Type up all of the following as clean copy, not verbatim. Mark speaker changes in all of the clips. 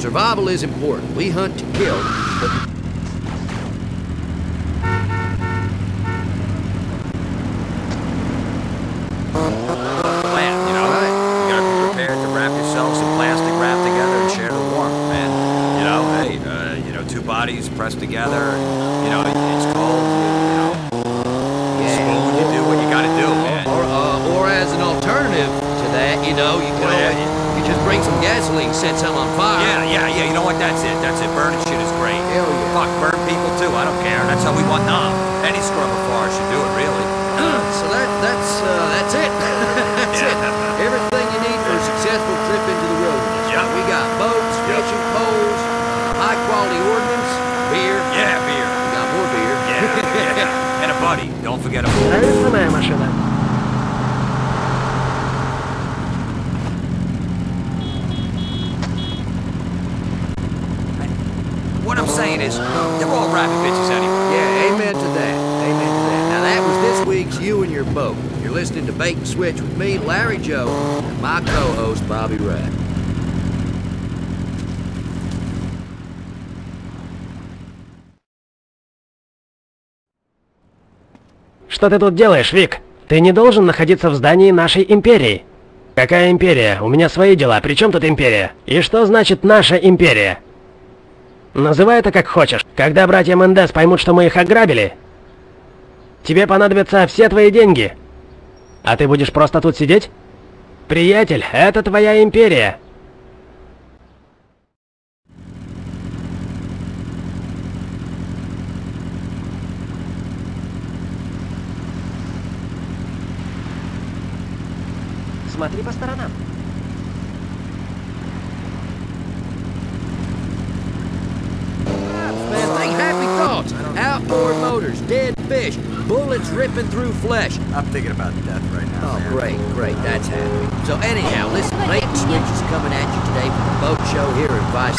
Speaker 1: survival is important. We hunt to kill, but...
Speaker 2: Land, you know? Right. You gotta be prepared to wrap yourselves in plastic wrap together and share the warmth, man. You know, hey, you know, two bodies pressed together, and, you know, it's cold, you know. Yeah. Spoon, you do what you gotta do, man.
Speaker 1: Or as an alternative to that, you know, you can always, you just bring some gasoline, set some on fire.
Speaker 2: Yeah, you know what, that's it. Burning shit is great.
Speaker 1: Hell yeah.
Speaker 2: Fuck, burn people too, I don't care. That's how we want Nam. Any scrubber forest should do it, really.
Speaker 1: So that's it. That's it. Everything you need for a successful trip into the wilderness.
Speaker 2: Yep.
Speaker 1: We got boats, fishing poles, high quality ordnance, beer.
Speaker 2: Yeah, beer.
Speaker 1: We got more beer.
Speaker 2: Yeah. And a buddy. Don't forget a
Speaker 3: Самая машина.
Speaker 2: What I'm saying is, they're all rabbit bitches anyway.
Speaker 1: Yeah, amen to that. Amen to that. Now that was this week's You and Your Boat. You're listening to Bait and Switch with me, Larry Joe, and my co-host, Bobby Ray.
Speaker 3: Что ты тут делаешь, Вик? Ты не должен находиться в здании нашей империи. Какая империя? У меня свои дела. При чем тут империя? И что значит наша империя? Называй это как хочешь. Когда братья Мендес поймут, что мы их ограбили, тебе понадобятся все твои деньги. А ты будешь просто тут сидеть? Приятель, это твоя империя. Смотри по сторонам.
Speaker 1: Man, think happy thoughts. Outboard motors, dead fish, bullets ripping through flesh.
Speaker 2: I'm thinking about death right now.
Speaker 1: Oh,
Speaker 2: man.
Speaker 1: great, that's happy. So anyhow, listen, Bait and Switch is coming at you today from the boat show here in Vice.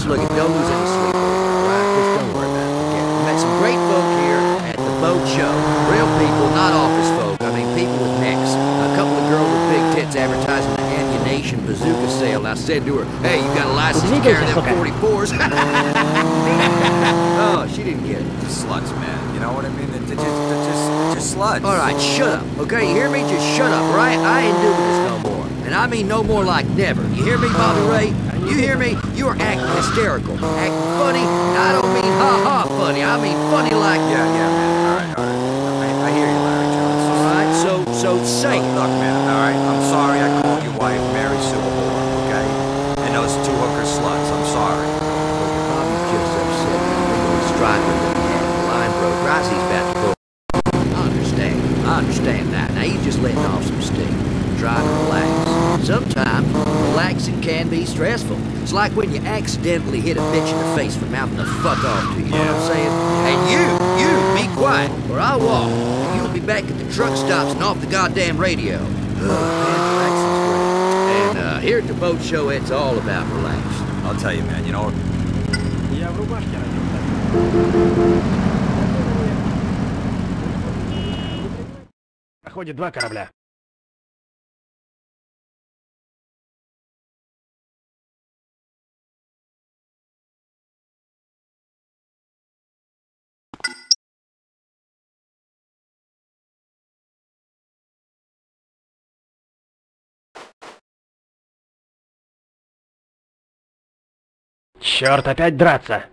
Speaker 1: Look, don't lose any sleep, alright? Just don't worry about it. Forget it. We met some great folk here at the boat show. Real people, not office folk. I mean, people with necks. A couple of girls with big tits advertising the ammunition bazooka sale. I said to her, hey, you got a license to carry them 44s? Oh, she didn't get it.
Speaker 2: Sluts, man. You know what I mean? They're just sluts.
Speaker 1: Alright, shut up. Okay, you hear me? Just shut up, right? I ain't doing this no more. And I mean no more like never. You hear me, Bobby Ray? You hear me? You are acting hysterical. Acting funny. I don't mean ha-ha funny. I mean funny like...
Speaker 2: Yeah, man. All right. I hear you, Larry Jones.
Speaker 1: Alright, so say it.
Speaker 2: Look, man, all right? I'm sorry I called your wife Mary Sue a whore, okay? And those two hooker sluts. I'm sorry.
Speaker 1: Bobby's just upset. The striker that he had. The line broke. Rosie's about to go. I understand that. Now he's just letting off some steam. Trying to relax. Sometimes, relaxing can be stressful. It's like when you accidentally hit a bitch in the face for mouthing the fuck off to you, you know what I'm saying? And you, be quiet, or I'll walk. And you'll be back at the truck stops and off the goddamn radio. Man, relaxing's great. And here at the boat show, it's all about relaxing.
Speaker 2: I'll tell you, man, you know...
Speaker 3: Я в рубашке родился. Проходит два корабля. Черт, опять драться!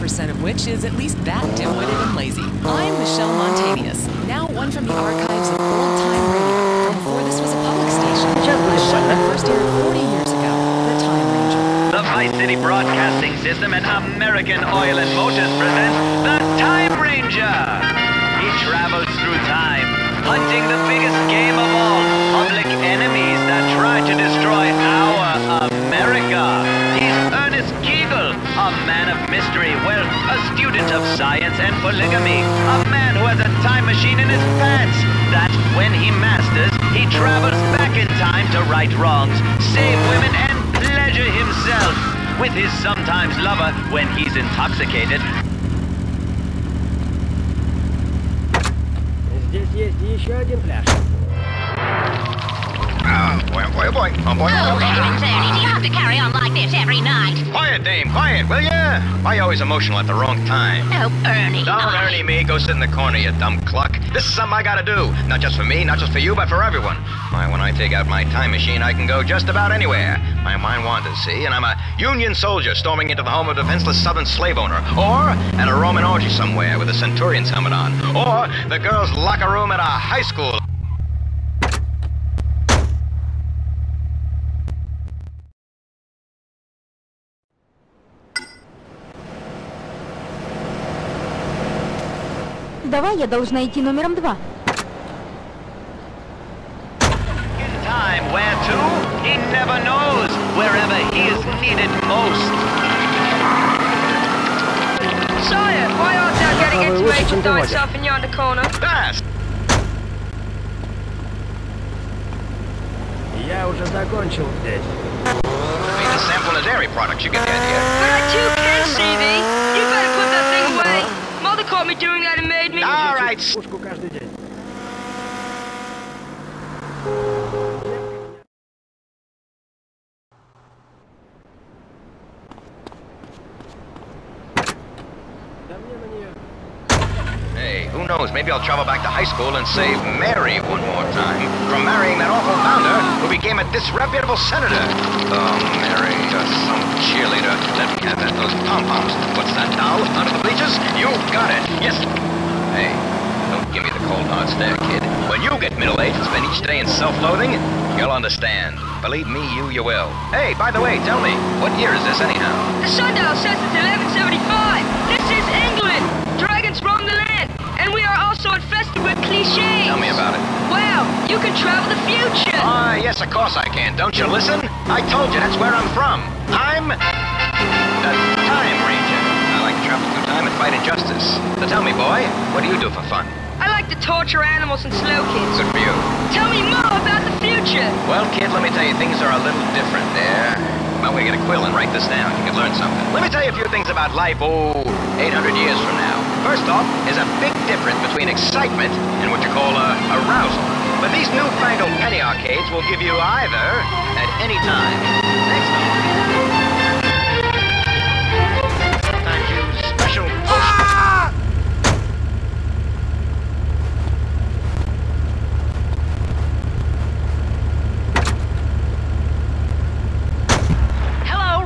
Speaker 4: 1% of which is at least that dim-witted and lazy. I'm Michelle Montanius, now one from the archives of old-time radio, from before this was a public station. A show that first aired 40 years ago, The Time Ranger.
Speaker 5: The Vice City Broadcasting System and American Oil and Motors present The Time Ranger. He travels through time, hunting the biggest game of all, public enemies that try to destroy our America. He's Ernest Kegel, a man of mystery, well, a student of science and polygamy, a man who has a time machine in his pants that, when he masters, he travels back in time to right wrongs, save women, and pleasure himself with his sometimes lover when he's intoxicated.
Speaker 3: Здесь есть еще один пляж.
Speaker 2: Oh boy.
Speaker 6: Oh, heavens, Ernie, do you have to carry on like this every night?
Speaker 2: Quiet, dame, quiet, will ya? Why you always emotional at the wrong time?
Speaker 6: Oh, Ernie.
Speaker 2: Don't Ernie me, go sit in the corner, you dumb cluck. This is something I gotta do. Not just for me, not just for you, but for everyone. Why, when I take out my time machine, I can go just about anywhere. My mind wanders, see? And I'm a Union soldier storming into the home of a defenseless southern slave owner. Or at a Roman orgy somewhere with a centurion's helmet on. Or the girls' locker room at a high school.
Speaker 7: Давай, я должна идти номером 2.
Speaker 5: In time, where to? He never knows. Wherever he is needed most.
Speaker 8: Sire, why art thou getting information thyself in yonder corner?
Speaker 2: Fast!
Speaker 3: Я уже закончил здесь.
Speaker 2: Made a sample of dairy products, you get the idea.
Speaker 8: But I too can see thee. You better put that thing away. Mother caught me doing that and made me...
Speaker 2: All right.
Speaker 3: Пушку каждый день.
Speaker 2: Hey, who knows? Maybe I'll travel back to high school and save Mary one more time from marrying that awful founder who became a disreputable senator. Oh, Mary, some cheerleader. Let me have that. Those pom-poms. What's that now? Under the bleachers? You got it. Yes. Hey, don't give me the cold hard stare, kid. When you get middle-aged and spend each day in self-loathing, you'll understand. Believe me, you will. Hey, by the way, tell me, what year is this anyhow?
Speaker 8: The sundial says it's 1175. This is England. Dragons roam the land. And we are also infested with cliches.
Speaker 2: Tell me about it.
Speaker 8: Wow, you can travel the future.
Speaker 2: Yes, of course I can. Don't you listen? I told you that's where I'm from. I'm the Time Ranger. I like to travel through time and fight injustice. So tell me, boy, what do you do for fun?
Speaker 8: I like to torture animals and slow kids.
Speaker 2: Good for you.
Speaker 8: Tell me more about the future.
Speaker 2: Well, kid, let me tell you, things are a little different there. Well, we get a quill and write this down. You can learn something. Let me tell you a few things about life, 800 years from now. First off, there's a big difference between excitement and what you call arousal. But these newfangled penny arcades will give you either at any time. Next off. Sometimes use special potions.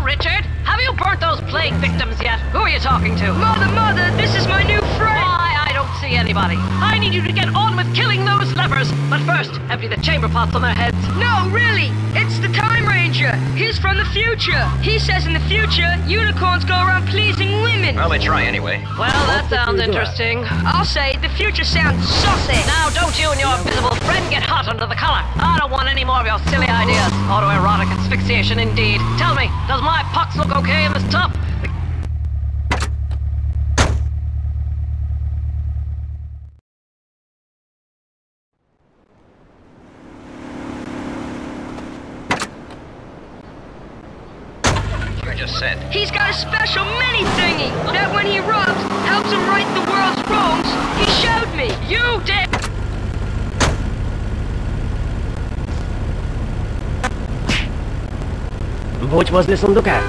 Speaker 6: Richard, have you burnt those plague victims yet? Who are you talking to?
Speaker 8: Mother, this is my new friend.
Speaker 6: Why, I don't see anybody. I need you to get on with killing those lepers. But first, empty the chamber pots on their heads.
Speaker 8: No, really, it's the Time Ranger. He's from the future. He says in the future, unicorns go around pleasing women.
Speaker 2: Well, they try anyway.
Speaker 6: Well, that sounds interesting.
Speaker 8: I'll say the future sounds saucy.
Speaker 6: Now, don't you and your visible friend get hot under the collar. I don't want any more of your silly ideas. Autoerotic asphyxiation, indeed. Tell me, does my pox look okay in this tub?
Speaker 2: You just said.
Speaker 8: He's got a special mini thingy that when he rubs, helps him right the world's wrongs. He showed me.
Speaker 6: You did!
Speaker 3: Будь возле сундука.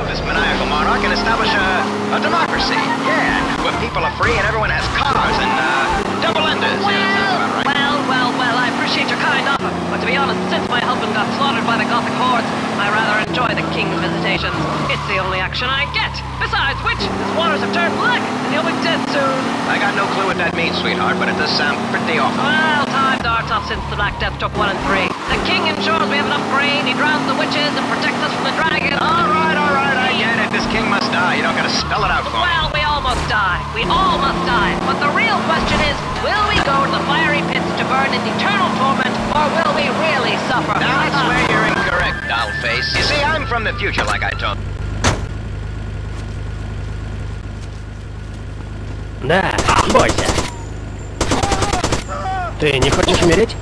Speaker 2: This maniacal monarch can establish a democracy. Yeah, where people are free and everyone has cars and double enders.
Speaker 6: Well, I appreciate your kind offer, but to be honest, since my stations. It's the only action I get. Besides which, his waters have turned black, and he'll be dead soon.
Speaker 5: I got no clue what that means, sweetheart, but it does sound pretty awful.
Speaker 6: Well, times are tough since the Black Death took 1 and 3. The king ensures we have enough grain, he drowns the witches, and protects us from the dragon.
Speaker 5: All right, I get it. This king must die. You don't gotta spell it out for me.
Speaker 6: Well, we all must die. We all must die. But the real question is, will we go to the fiery pits to burn in eternal torment, or will we really suffer?
Speaker 5: Now, I swear you're incorrect, dollface. You see, I'm from the future, like I told.
Speaker 3: Да, бойся. Ты не хочешь умереть?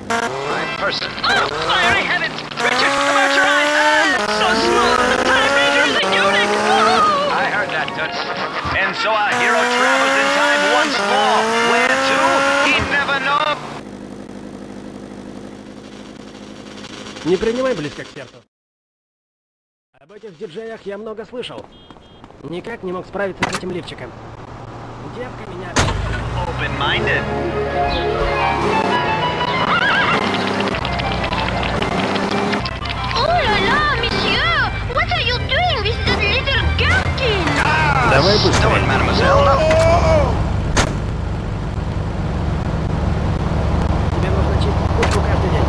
Speaker 5: My person.
Speaker 6: Oh, fiery heavens! Richard, about your eyes! So small! The Time Ranger is a eunuch! Oh!
Speaker 5: I heard that, Toots. And so our hero travels in time once more. Where to? He'd never know.
Speaker 3: Не принимай близко к сердцу. Об этих диджеях я много слышал. Никак не мог справиться с этим лифчиком. Девка меня...
Speaker 5: Open-minded.
Speaker 8: Oh la la, monsieur! What are you doing with that little gherkin?
Speaker 3: Давай быстро.
Speaker 5: Doing, mademoiselle.
Speaker 3: Тебе нужно чистить кучку каждый день.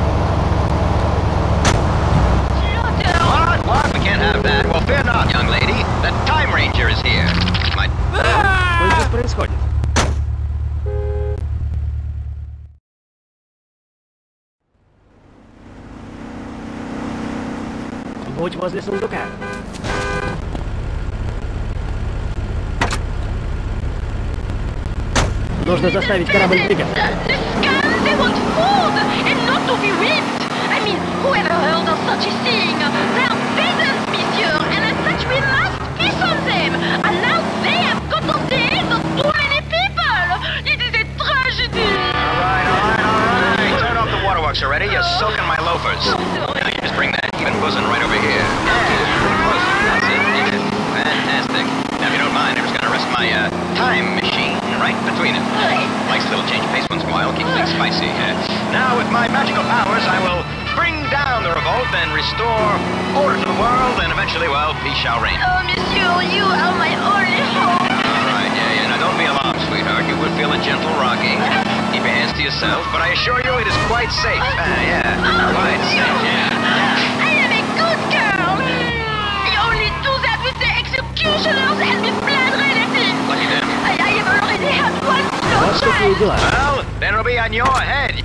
Speaker 5: What? We can't have that. Well, fear not, young lady. The Time Ranger is here. My...
Speaker 3: Что здесь происходит? Будь возле сундука. Нужно заставить корабль двигаться.
Speaker 8: The scum, they want food and not to be whipped. I mean, whoever heard of such a thing? They are peasants, monsieur, and as such we must feast on them. And now they have cut off the heads of too many people. It is a tragedy.
Speaker 5: All right. Turn off the waterworks already. You're soaking my loafers. Now you just bring that even bosom right over here. That's it. Fantastic. Now, if you don't mind, I'm just gonna rest my time machine right between it. Likes a little change of pace once in a while, keeps things spicy. Now, with my magical powers, I will bring down the revolt and restore order to the world, and eventually, well, peace shall reign.
Speaker 8: Oh, monsieur, you are my only hope.
Speaker 5: All right, yeah. Now, don't be alarmed, sweetheart. You would feel a gentle rocking. Keep your hands to yourself, but I assure you it is quite safe. Quite safe, yeah.
Speaker 8: I am a good girl. You only do that with the executioners and with blood relatives.
Speaker 5: Lucky them.
Speaker 8: I have already had one slow
Speaker 3: Вот такие
Speaker 8: child.
Speaker 3: дела.
Speaker 5: Well, then it'll be on your head.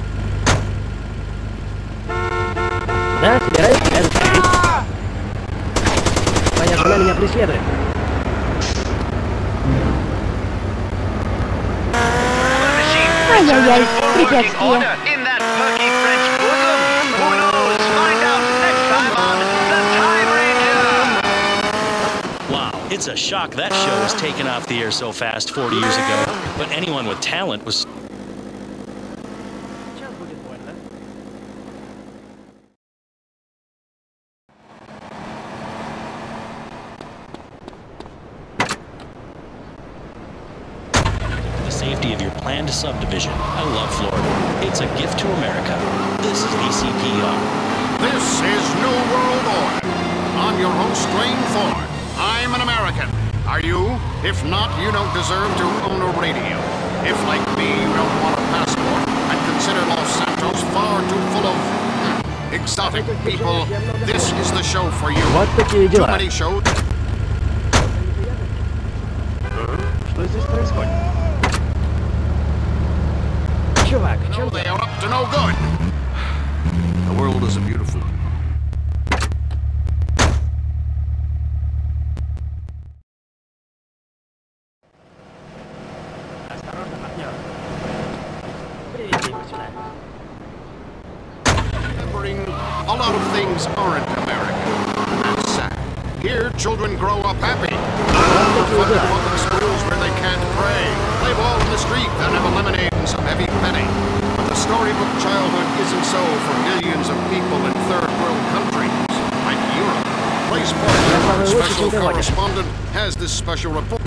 Speaker 3: Да, собираюсь связаться. Твоя жена меня преследует.
Speaker 7: Ай-яй-яй, препятствие.
Speaker 5: In that perky French bosom. Who knows? Find out next time on The Time Ranger.
Speaker 9: Wow, it's a shock that show was taken off the air so fast 40 years ago. But anyone with talent was...
Speaker 3: Сейчас будет больно.
Speaker 9: the safety of your planned subdivision. I love Florida. It's a gift to America. This is VCPR.
Speaker 10: This is New World Order. I'm your host, Dwayne Thorne. I'm an American. Are you? If not, you don't deserve to own a radio. If, like me, you don't want a passport and consider Los Santos far too full of exotic people, this is the show for you.
Speaker 3: Вот такие
Speaker 10: Too
Speaker 3: дела.
Speaker 10: many shows.
Speaker 3: Что здесь происходит? Чувак, в чем
Speaker 10: They are up to no good. The world is a beautiful.
Speaker 3: Осторожно, партнер. Приведи его сюда.
Speaker 10: Remembering a lot of things aren't American. That's sad. Here, children grow up happy. Funded public schools where they can't pray. Play ball in the street and have a lemonade and some heavy petting. But the storybook childhood isn't so for millions of people in third world countries, like Europe. Place Porter, our special correspondent, has this special report.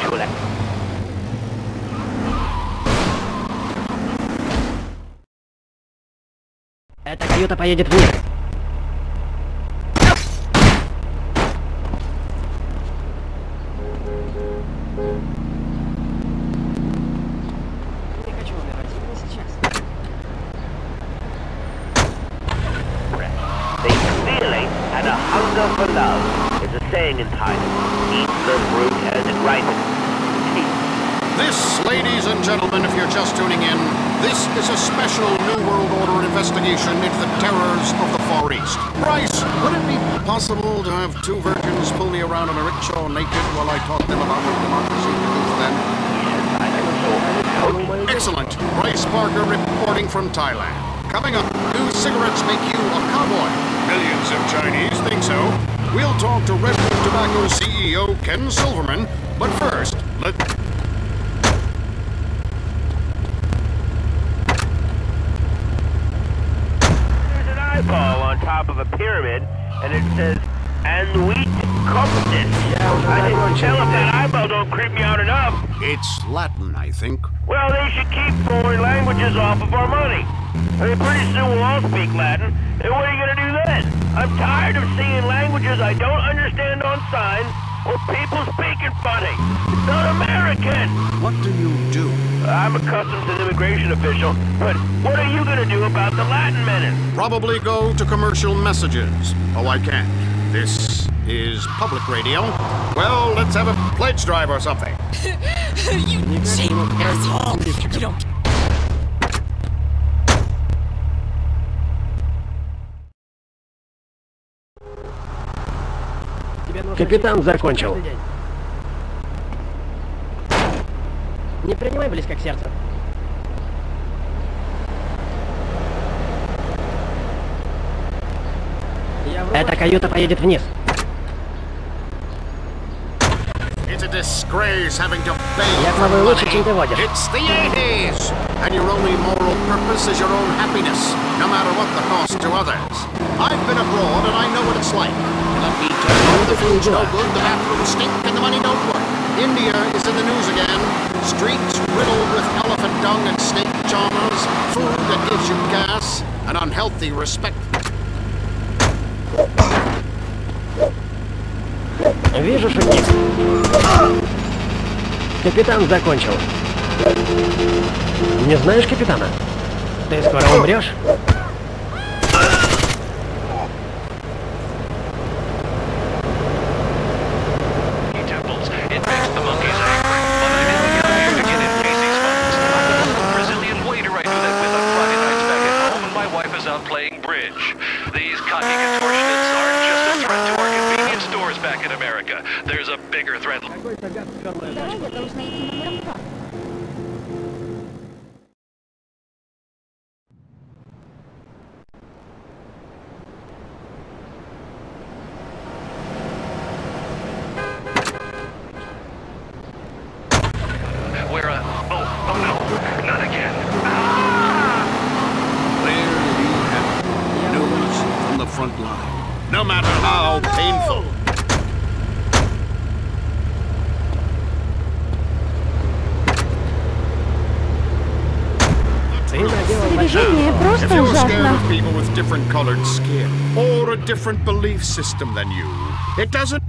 Speaker 5: actual...
Speaker 3: Эта каюта поедет вниз. Не хочу умирать, именно сейчас.
Speaker 5: They clearly had a hunger for love. There's a saying in Thailand, eat the fruit as it ripens.
Speaker 10: This, ladies and gentlemen, if you're just tuning in, this is a special New World Order investigation into the terrors of the Far East. Bryce, would it be possible to have two virgins pull me around in a rickshaw naked while I taught them about what democracy can do for them? Excellent. Bryce Parker reporting from Thailand. Coming up, do cigarettes make you a cowboy? Millions of Chinese think so. We'll talk to Red Root Tobacco CEO Ken Silverman, but first,
Speaker 5: Ball on top of a pyramid, and it says, and wheat competence. I can tell if that eyeball don't creep me out enough.
Speaker 10: It's Latin, I think.
Speaker 5: Well, they should keep foreign languages off of our money. I mean, pretty soon we'll all speak Latin, and what are you gonna do then? I'm tired of seeing languages I don't understand on signs, or people speaking funny. It's not American!
Speaker 10: What do you do?
Speaker 5: I'm a customs and immigration official, but what are you gonna do about the Latin menace?
Speaker 10: Probably go to commercial messages. Oh, I can't. This is public radio. Well, let's have a pledge drive or something.
Speaker 4: You cheap asshole! You don't...
Speaker 3: Капитан закончил. Не принимай близко к сердцу. Эта каюта поедет вниз.
Speaker 10: It's a disgrace having to beg
Speaker 3: Я
Speaker 10: for
Speaker 3: плаваю лучше,
Speaker 10: money.
Speaker 3: чем ты водишь.
Speaker 10: It's the 80s, and your only moral purpose is your own happiness, no matter what the cost to others. I've been abroad, and I know what it's like. Let me tell you, the food's no good, the bathrooms stink, and the money don't work. India is in the news again. Streets riddled with elephant dung and snake charmers, food that gives you gas, an unhealthy respect.
Speaker 3: Вижу, шутник. Капитан закончил. Не знаешь капитана? Ты скоро умрешь?
Speaker 11: Playing bridge. These cocky contortionists aren't just a threat to our convenience stores back in America. There's a bigger threat.
Speaker 7: Дорога должна идти номером 2.
Speaker 11: We're oh no, not again.
Speaker 10: From the front line, no matter how painful.
Speaker 7: Движение
Speaker 10: If
Speaker 7: просто
Speaker 10: you're scared
Speaker 7: ужасно.
Speaker 10: of people with different colored skin or a different belief system than you, it doesn't.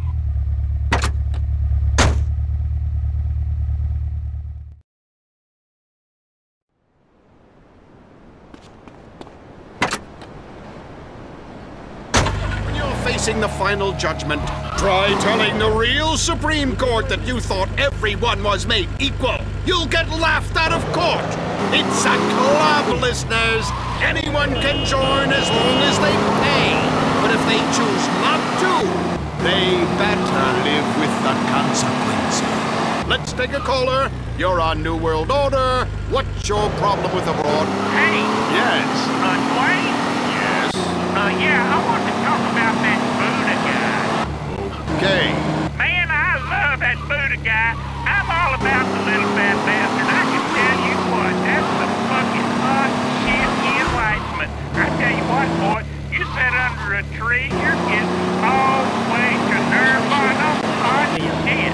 Speaker 10: Facing the final judgment, try telling the real Supreme Court that you thought everyone was made equal. You'll get laughed out of court. It's a club, listeners. Anyone can join as long as they pay. But if they choose not to, they better live with the consequences. Let's take a caller. You're on New World Order. What's your problem with abroad?
Speaker 12: Hey!
Speaker 10: Yes.
Speaker 12: Dwayne?
Speaker 10: Yes.
Speaker 12: Yeah, I want to talk about that Buddha guy.
Speaker 10: Okay.
Speaker 12: Man, I love that Buddha guy. I'm all about the little fat bastard. I can tell you what, that's the fucking hot shit enlightenment. I tell you what, boy, you sit under a tree, you're getting all the way to Nirvana hot shit.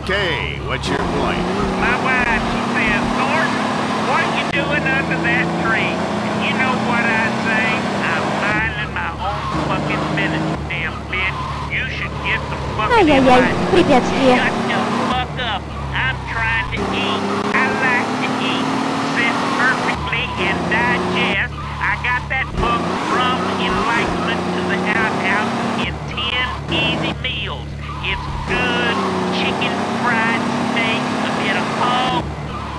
Speaker 10: Okay, what's your point?
Speaker 12: My wife, she says, Thornton, what you doing under that tree? And you know what I say? I'm minding my own fucking business, damn bitch. You should get some fucking
Speaker 7: Ай-яй-яй,
Speaker 12: advice.
Speaker 7: препятствие.
Speaker 12: Shut the fuck up. I'm trying to eat. I like to eat. Sit perfectly and digest. I got that book from enlightenment to the outhouse in 10 easy meals. It's good chicken fried steak, a bit of hog,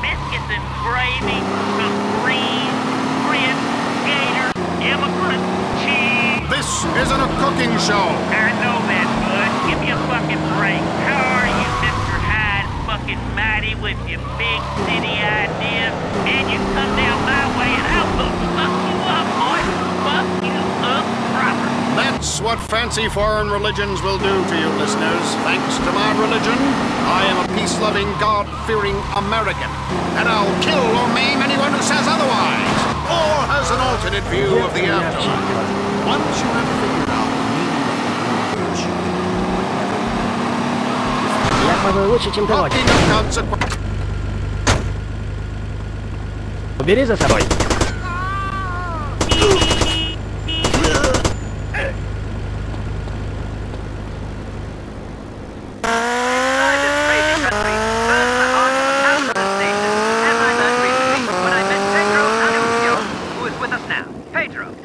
Speaker 12: biscuits and gravy, some greens, grits, gator, immigrant, cheese.
Speaker 10: This isn't a cooking show.
Speaker 12: I know that, bud. Give me a fucking break. How are you, Mr. Hyde fucking Mighty, with your big city ideas? Man, you come down my way and I will fuck you up, boy. Fuck you up proper.
Speaker 10: That's what fancy foreign religions will do to you, listeners. Thanks to my religion, I am a peace-loving, God-fearing American. And I'll kill or maim anyone who says otherwise, or has an alternate view of the afterlife. Once you have figured out the meaning of the words you can
Speaker 3: Я, пожалуй, лучше, чем ты. Убери за собой.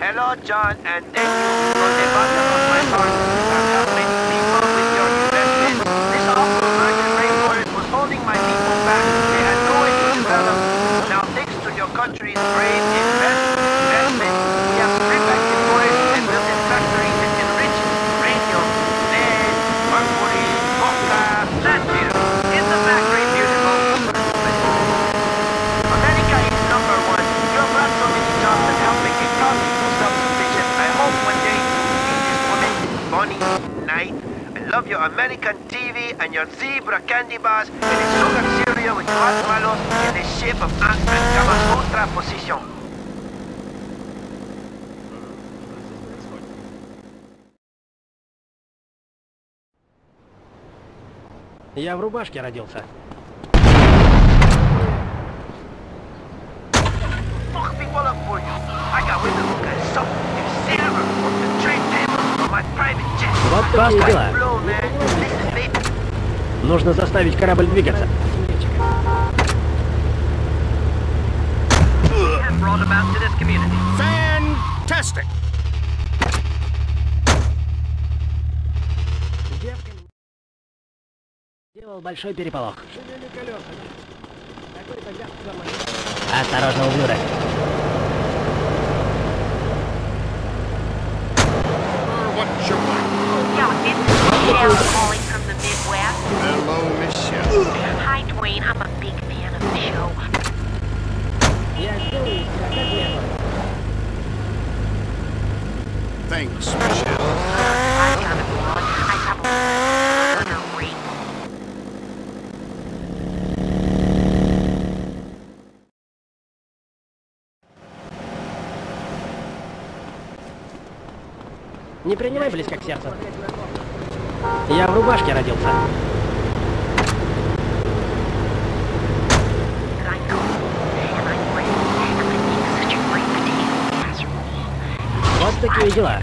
Speaker 13: Hello, John, and thank you from the bottom of my heart for helping people with your investment. This awful virgin rainforest was holding my people back. They had no way to develop. Now, thanks to your country's brave investment, we have stripped back the forest and built a factory that enriches radium, lead, mercury, coca, platinum. Is the factory beautiful? America is number one. You have brought so many jobs that help make a country self-sufficient. I hope one day you will meet this woman, Bonnie Knight. I love your American TV and your zebra candy bars and a sugar cereal with marshmallows in the shape of ants and Kama Sutra position.
Speaker 3: Я в рубашке родился.
Speaker 13: Fuck people up for you. I got women who can suck and silver off the trade table on my private jet.
Speaker 3: Вот такие дела.
Speaker 13: Blow, man. Listen, baby.
Speaker 3: Нужно заставить корабль двигаться.
Speaker 6: And brought about to this community.
Speaker 10: Fantastic!
Speaker 3: Делал большой переполох. Осторожно, ублюдок.
Speaker 10: What's your point?
Speaker 8: Yeah, this is Michelle calling from the Midwest.
Speaker 10: Hello, Michelle.
Speaker 8: Hi, Dwayne. I'm a big fan of the show.
Speaker 10: Thanks, Michelle.
Speaker 8: I got it wrong. I probably her ring.
Speaker 3: Не принимай близко к сердцу. Я в рубашке родился. Вот такие дела.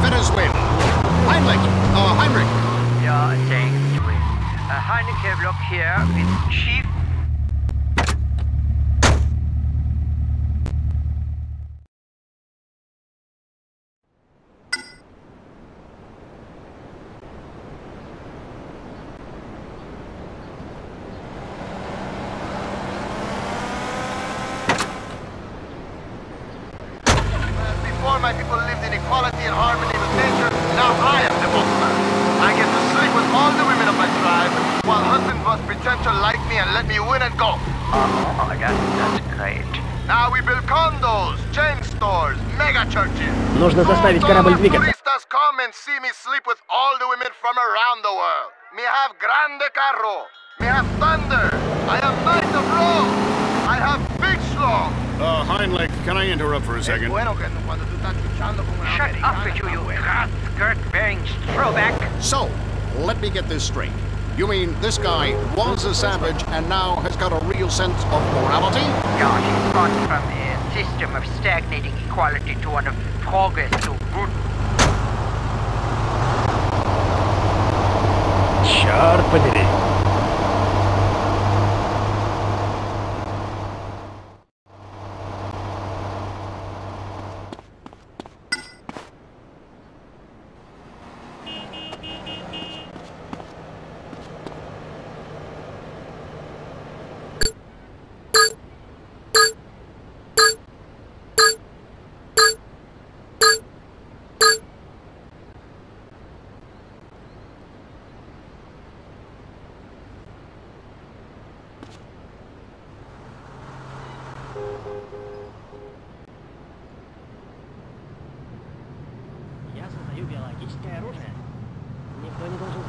Speaker 10: Venezuela. Heinrich.
Speaker 13: Yeah, thanks, Dwayne. Heineken block here with Chief.
Speaker 14: Before my people lived in equality and harmony with nature, now I am the bossman. I get to sleep with all the women of my tribe, while husbands must pretend to like me and let me win at golf.
Speaker 13: Oh, that's great.
Speaker 14: Now we build condos, chain stores, mega churches.
Speaker 3: Нужно заставить корабль двигаться.
Speaker 14: Turistas come and see me sleep with all the women from around the world. Me have grande carro. Me have thunder. I have night of rose. I have big schlong.
Speaker 10: Heinrich, can I interrupt for a second?
Speaker 13: Shut up with you skirt-bearing throwback.
Speaker 10: So, let me get this straight. You mean this guy was a savage and now has got a real sense of morality?
Speaker 13: Yeah, he's gone from a system of stagnating equality to one of progress to good.
Speaker 3: Черт побери. Я создаю биологическое оружие. Никто не должен